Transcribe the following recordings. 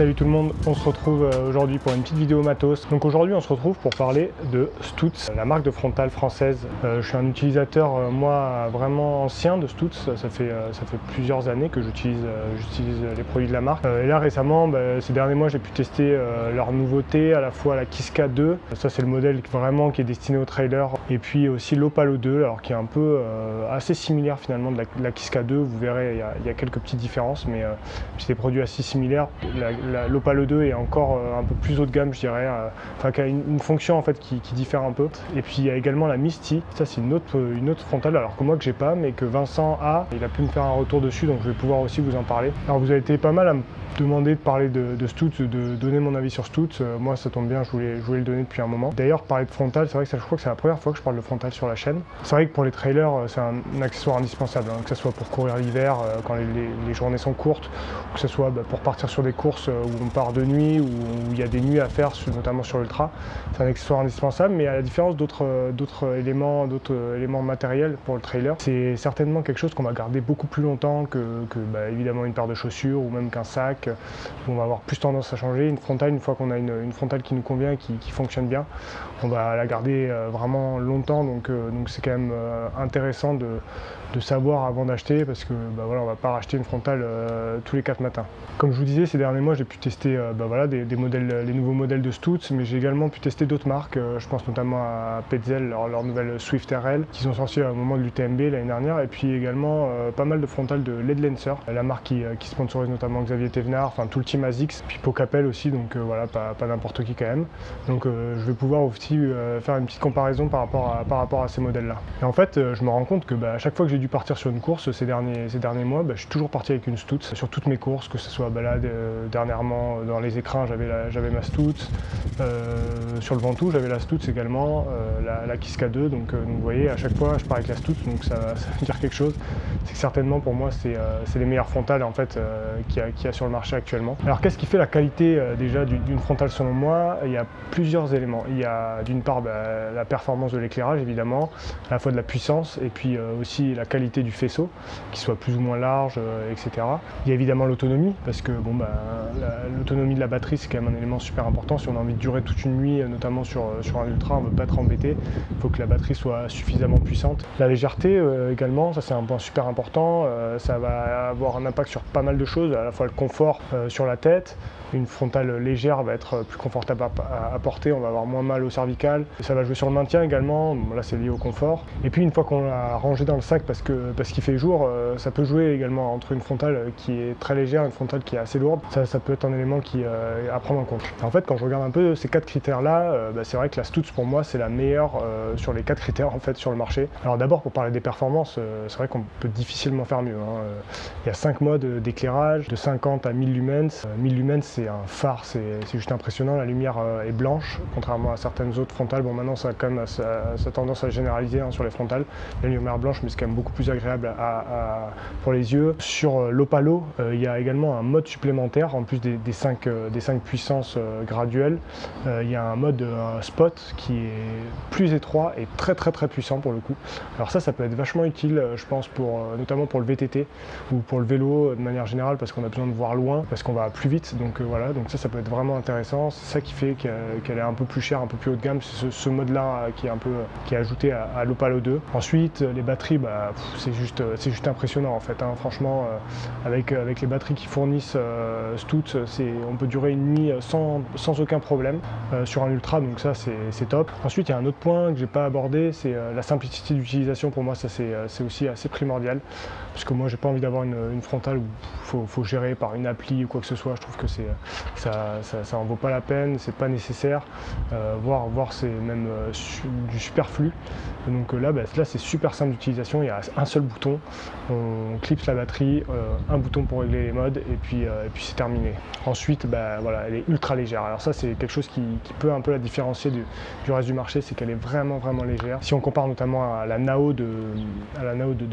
Salut tout le monde, on se retrouve aujourd'hui pour une petite vidéo matos. Donc aujourd'hui on se retrouve pour parler de Stutz, la marque de frontale française. Je suis un utilisateur moi vraiment ancien de Stutz, ça fait plusieurs années que j'utilise les produits de la marque. Et là récemment, ces derniers mois j'ai pu tester leur nouveauté, à la fois la Kiska 2, ça c'est le modèle vraiment qui est destiné au trailer, et puis aussi l'Opalo 2, alors qui est un peu assez similaire finalement de la Kiska 2, vous verrez il y a quelques petites différences, mais c'est des produits assez similaires. L'Opalo 2 est encore un peu plus haut de gamme, je dirais, enfin qui a une fonction en fait qui diffère un peu. Et puis il y a également la Misty, ça c'est une autre frontale, alors que moi que j'ai pas, mais que Vincent a. Il a pu me faire un retour dessus, donc je vais pouvoir aussi vous en parler. Alors vous avez été pas mal à me demander de parler de Stutz, de donner mon avis sur Stutz. Moi ça tombe bien, je voulais le donner depuis un moment. D'ailleurs parler de frontal, c'est vrai que je crois que c'est la première fois que je parle de frontal sur la chaîne. C'est vrai que pour les trailers c'est un accessoire indispensable, hein, que ce soit pour courir l'hiver quand les journées sont courtes, ou que ce soit pour partir sur des courses où on part de nuit, où il y a des nuits à faire, notamment sur l'ultra. C'est un accessoire indispensable, mais à la différence d'autres éléments matériels pour le trailer, c'est certainement quelque chose qu'on va garder beaucoup plus longtemps que évidemment une paire de chaussures ou même qu'un sac. On va avoir plus tendance à changer. Une frontale, une fois qu'on a une frontale qui nous convient, qui fonctionne bien, on va la garder vraiment longtemps, donc c'est quand même intéressant de savoir avant d'acheter, parce que voilà, on va pas racheter une frontale tous les 4 matins. Comme je vous disais, ces derniers mois j'ai pu tester les nouveaux modèles de Stutz, mais j'ai également pu tester d'autres marques. Je pense notamment à Petzl, leur nouvelle Swift RL, qui sont sortis au moment de l'UTMB l'année dernière, et puis également pas mal de frontales de LED Lancer, la marque qui sponsorise notamment Xavier Thévenard, enfin tout le team ASICS, puis Pocapel aussi, donc voilà, pas n'importe qui quand même. Donc je vais pouvoir aussi faire une petite comparaison par rapport à ces modèles-là. Et en fait, je me rends compte que à chaque fois que j'ai dû partir sur une course ces derniers mois, je suis toujours parti avec une Stutz sur toutes mes courses, que ce soit là dernièrement dans les écrins j'avais ma Stutz, sur le Ventoux j'avais la Stutz également, la Kiska 2, donc vous voyez, à chaque fois je pars avec la Stutz, donc ça veut dire quelque chose. C'est que certainement pour moi c'est les meilleures frontales en fait qu'il y a sur le marché actuellement. Alors qu'est-ce qui fait la qualité déjà d'une frontale selon moi? Il y a plusieurs éléments. Il y a d'une part la performance de l'éclairage évidemment, à la fois de la puissance, et puis aussi la qualité du faisceau, qui soit plus ou moins large, etc. Il y a évidemment l'autonomie, parce que l'autonomie de la batterie c'est quand même un élément super important. Si on a envie de durer toute une nuit, notamment sur un ultra, on ne veut pas être embêté, il faut que la batterie soit suffisamment puissante. La légèreté également, ça c'est un point super important, ça va avoir un impact sur pas mal de choses, à la fois le confort sur la tête. Une frontale légère va être plus confortable à porter, on va avoir moins mal au cervical. Ça va jouer sur le maintien également, là c'est lié au confort. Et puis une fois qu'on l'a rangé dans le sac parce qu'il fait jour, ça peut jouer également entre une frontale qui est très légère et une frontale qui est assez lourde. Ça peut être un élément à prendre en compte. Et en fait, quand je regarde un peu ces 4 critères-là, c'est vrai que la Stutz pour moi c'est la meilleure sur les 4 critères en fait sur le marché. Alors d'abord pour parler des performances, c'est vrai qu'on peut difficilement faire mieux, hein. Il y a 5 modes d'éclairage, de 50 à 1000 lumens. 1000 lumens c'est un phare, c'est juste impressionnant, la lumière est blanche, contrairement à certaines autres frontales. Bon maintenant ça a quand même sa tendance à généraliser sur les frontales, la lumière blanche, mais c'est quand même beaucoup plus agréable pour les yeux. Sur l'Opalo, il y a également un mode supplémentaire, en plus des 5 puissances graduelles, il y a un mode spot qui est plus étroit et très puissant pour le coup. Alors ça peut être vachement utile, je pense, notamment pour le VTT ou pour le vélo de manière générale, parce qu'on a besoin de voir loin, parce qu'on va plus vite, donc voilà, donc ça peut être vraiment intéressant. C'est ça qui fait qu'elle est un peu plus chère, un peu plus haut de gamme, c'est ce mode-là qui est ajouté à l'Opalo 2. Ensuite, les batteries, c'est juste impressionnant en fait, hein. Franchement, avec les batteries qui fournissent Stutz, on peut durer une nuit sans aucun problème sur un ultra, donc ça c'est top. Ensuite, il y a un autre point que j'ai pas abordé, c'est la simplicité d'utilisation. Pour moi, ça c'est aussi assez primordial, parce que moi j'ai pas envie d'avoir une frontale où faut gérer par une appli ou quoi que ce soit. Je trouve que ça en vaut pas la peine, c'est pas nécessaire, voire c'est même du superflu. Donc là c'est super simple d'utilisation, il y a un seul bouton, on clipse la batterie, un bouton pour régler les modes, et puis c'est terminé. Ensuite voilà, elle est ultra légère. Alors ça c'est quelque chose qui peut un peu la différencier du reste du marché, c'est qu'elle est vraiment légère. Si on compare notamment à la Nao de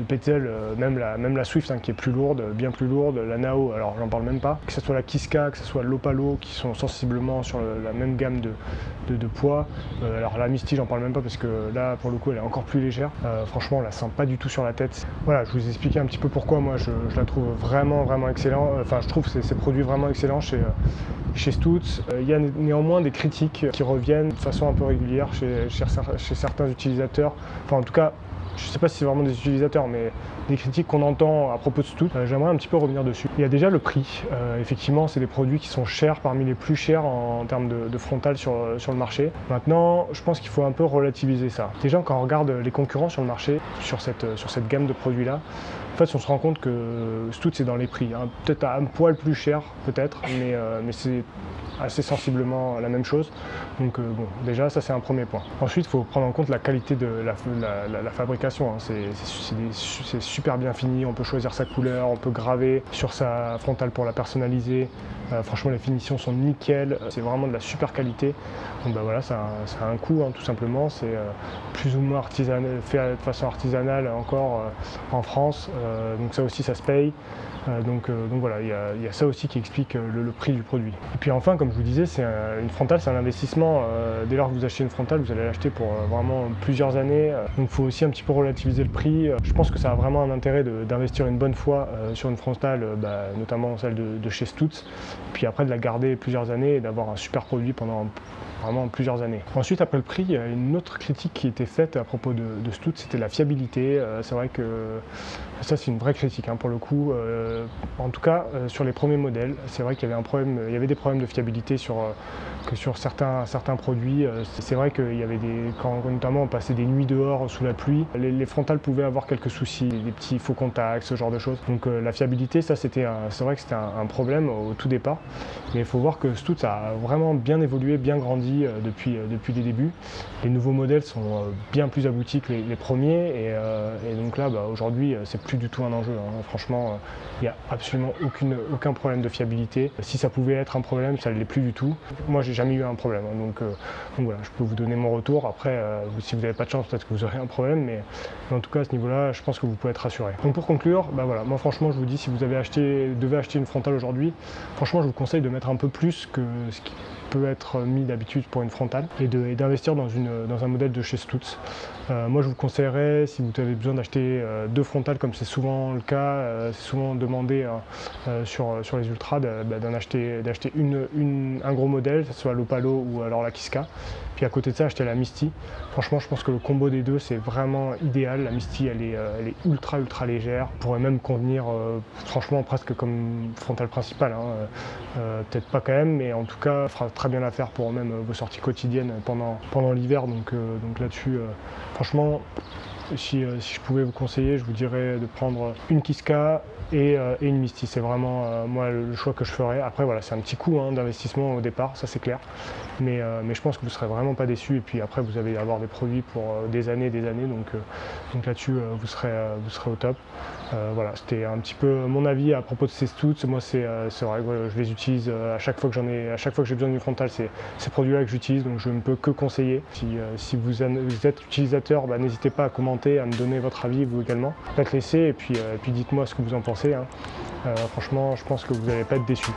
Petzl, même la Swift, hein, qui est plus lourde, bien plus lourde, la Nao, alors j'en parle même pas, que ce soit la Kiska, que ce soit l'Opalo, qui sont sensiblement sur la même gamme de poids. Alors la Misty, j'en parle même pas, parce que là pour le coup elle est encore plus légère. Franchement on la sent pas du tout sur la tête. Voilà, je vous ai expliqué un petit peu pourquoi moi je la trouve vraiment excellent. Enfin je trouve ces produits vraiment excellent chez Stutz. Il y a néanmoins des critiques qui reviennent de façon un peu régulière chez certains utilisateurs. Enfin, en tout cas, je ne sais pas si c'est vraiment des utilisateurs, mais des critiques qu'on entend à propos de Stutz, j'aimerais un petit peu revenir dessus. Il y a déjà le prix. Effectivement, c'est des produits qui sont chers, parmi les plus chers en termes de frontal sur le marché. Maintenant, je pense qu'il faut un peu relativiser ça. Déjà, quand on regarde les concurrents sur le marché, sur cette gamme de produits-là, en fait, on se rend compte que Stutz est dans les prix. Hein. Peut-être un poil plus cher, peut-être, mais c'est assez sensiblement la même chose. Donc bon, déjà ça c'est un premier point. Ensuite il faut prendre en compte la qualité de la fabrication. Hein. C'est super bien fini, on peut choisir sa couleur, on peut graver sur sa frontale pour la personnaliser. Franchement les finitions sont nickel, c'est vraiment de la super qualité. Donc bah voilà, ça a un coût hein, tout simplement, c'est plus ou moins artisanal, fait de façon artisanale encore en France, donc ça aussi ça se paye. Donc voilà, il y a ça aussi qui explique le prix du produit. Et puis enfin, comme je vous disais, une frontale, c'est un investissement. Dès lors que vous achetez une frontale, vous allez l'acheter pour vraiment plusieurs années. Donc il faut aussi un petit peu relativiser le prix. Je pense que ça a vraiment un intérêt d'investir une bonne fois sur une frontale, notamment celle de chez Stutz, puis après de la garder plusieurs années et d'avoir un super produit pendant vraiment plusieurs années. Ensuite, après le prix, il y a une autre critique qui était faite à propos de Stutz, c'était la fiabilité. C'est vrai que ça, c'est une vraie critique hein, pour le coup. En tout cas, sur les premiers modèles, c'est vrai qu'il y avait il y avait des problèmes de fiabilité sur certains produits. C'est vrai qu'il y avait quand notamment on passait des nuits dehors sous la pluie, les frontales pouvaient avoir quelques soucis, des petits faux contacts, ce genre de choses. Donc la fiabilité, ça c'est vrai que c'était un problème au tout départ. Mais il faut voir que Stutz a vraiment bien évolué, bien grandi depuis les débuts. Les nouveaux modèles sont bien plus aboutis que les premiers et donc là aujourd'hui c'est plus du tout un enjeu. Hein. Franchement, il n'y a absolument aucun problème de fiabilité. Si ça pouvait être un problème, ça ne l'est plus du tout. Moi j'ai jamais eu un problème. Hein. Donc voilà, je peux vous donner mon retour. Après, si vous n'avez pas de chance, peut-être que vous aurez un problème, mais en tout cas à ce niveau-là, je pense que vous pouvez être rassuré. Donc pour conclure, voilà, moi franchement je vous dis, si vous devez acheter une frontale aujourd'hui, franchement je vous conseille de mettre un peu plus que ce qui peut être mis d'habitude pour une frontale et d'investir dans un modèle de chez Stutz. Moi je vous conseillerais, si vous avez besoin d'acheter deux frontales comme c'est souvent le cas, c'est souvent demandé sur les Ultras, d'acheter un gros modèle, que ce soit l'Opalo ou alors la Kiska. Puis à côté de ça, acheter la Misty. Franchement, je pense que le combo des deux, c'est vraiment idéal. La Misty, elle est ultra légère. Pourrait même convenir, franchement, presque comme frontale principale. Hein. Peut-être pas quand même, mais en tout cas, fera très bien l'affaire pour même vos sorties quotidiennes pendant l'hiver. Donc là-dessus, franchement, si je pouvais vous conseiller, je vous dirais de prendre une Kiska et une Misty. C'est vraiment moi le choix que je ferais. Après voilà, c'est un petit coût hein, d'investissement au départ, ça c'est clair. Mais je pense que vous ne serez vraiment pas déçus. Et puis après, vous allez avoir des produits pour des années. Donc là-dessus, vous serez au top. Voilà, c'était un petit peu mon avis à propos de ces Stutz. Moi, c'est vrai que je les utilise à chaque fois que j'ai besoin d'une frontale, c'est ces produits-là que j'utilise. Donc je ne peux que conseiller. Si vous êtes utilisateur, n'hésitez pas à commenter, à me donner votre avis, vous également. Faites l'essai et puis dites-moi ce que vous en pensez. Hein. Franchement, je pense que vous n'allez pas être déçus.